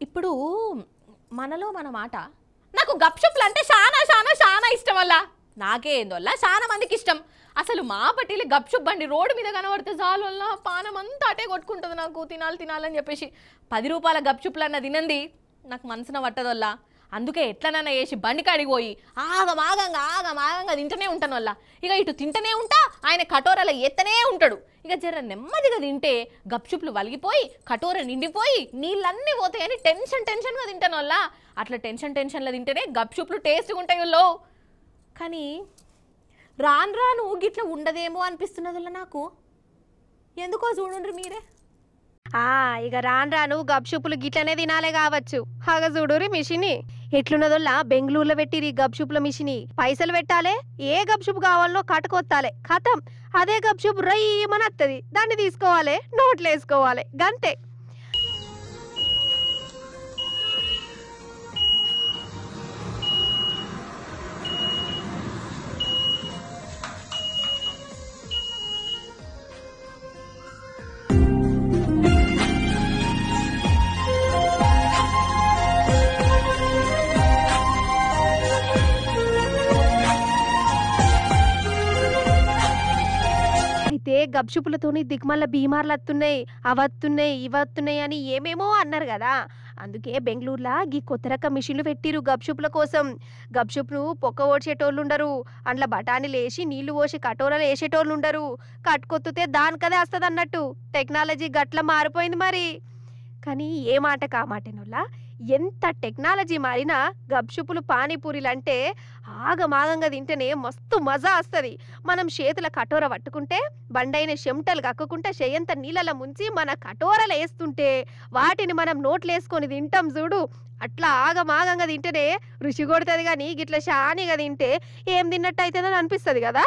ఇప్పుడు మనలో మన మాట నాకు గప్‌షప్‌లు అంటే చాలా ఇష్టం వల్ల నాకే ఏందోల్లా చాలా మందికి ఇష్టం. అసలు మా పట్టిలి గప్‌షప్ బండి రోడ్డు మీద కనబడితే చాలు వల్ల పానం అంతా అటే కొట్టుకుంటుంది. నాకు తినాలని చెప్పేసి 10 రూపాయల గప్‌షప్‌లన్న తినంది నాకు మనసున పట్టదోల్లా. అందుకే ఎట్లనన్నా చేసి బండి కాడికి పోయి ఆగమాగంగా తింటనే ఉంటాను వల్ల. ఇక ఇటు తింటనే ఉంటా, ఆయన కటోరలో ఎత్తనే ఉంటాడు. ఇక జర నెమ్మదిగా తింటే గప్‌షప్‌లు వలిగిపోయి కటోర నిండిపోయి నీళ్ళన్నీ పోతాయని టెన్షన్గా తింటాను వల్ల. అట్లా టెన్షన్లో తింటేనే గప్‌షప్‌లు టేస్ట్గా ఉంటాయి వాళ్ళు. కానీ రాను గిట్లా ఉండదేమో అనిపిస్తున్నదల్లా నాకు. ఎందుకో చూడండి మీరే. ఇక రాను గప్‌షుపులు గిట్లనే తినాలే కావచ్చు. హగ చూడురి మిషిని ఎట్లున్నదోల్లా. బెంగళూరులో పెట్టిరి గప్‌షుపుల మిషిని. పైసలు పెట్టాలే, ఏ గప్‌షుపు కావాలనో కట్టుకొత్తాలే, ఖతం అదే గప్‌షుపు రయ్యమని వత్తది. దాన్ని తీసుకోవాలి, నోట్లో వేసుకోవాలి, గంతే. అయితే గప్‌షుపులతోని దిగ్మల్ల బీమార్లు వస్తున్నాయి, అవత్తున్నాయి ఇవత్తున్నాయి అని ఏమేమో అన్నారు కదా. అందుకే బెంగళూరులా గీ కొత్త రకం మిషన్లు పెట్టిరు గప్‌షుపుల కోసం. గప్‌షుప్ను పొక్క ఓడ్చేటోళ్ళు ఉండరు, అండ్ల బఠానీలు వేసి నీళ్లు పోసి కటోరలు వేసేటోళ్ళు ఉండరు. కట్టుకొత్తుతే దానికదే వస్తుంది అన్నట్టు. టెక్నాలజీ గట్ల మారిపోయింది మరి. కానీ ఏ మాట కామాటేనోళ్ళ, ఎంత టెక్నాలజీ మారినా గప్‌షుపులు పానీపూరీలంటే ఆగమాగంగా తింటేనే మస్తు మజా వస్తుంది. మనం చేతుల కటోర పట్టుకుంటే బండైన చెమటలు కక్కుకుంటే చెయ్యంత నీళ్ళలో ముంచి మన కటోరలు వేస్తుంటే వాటిని మనం నోట్లేసుకొని తింటాం చూడు. అట్లా ఆగమాగంగా తింటేనే రుచి కొడుతుంది. కానీ గిట్ల షానీగా తింటే ఏం తిన్నట్టు అవుతుందని అనిపిస్తుంది కదా.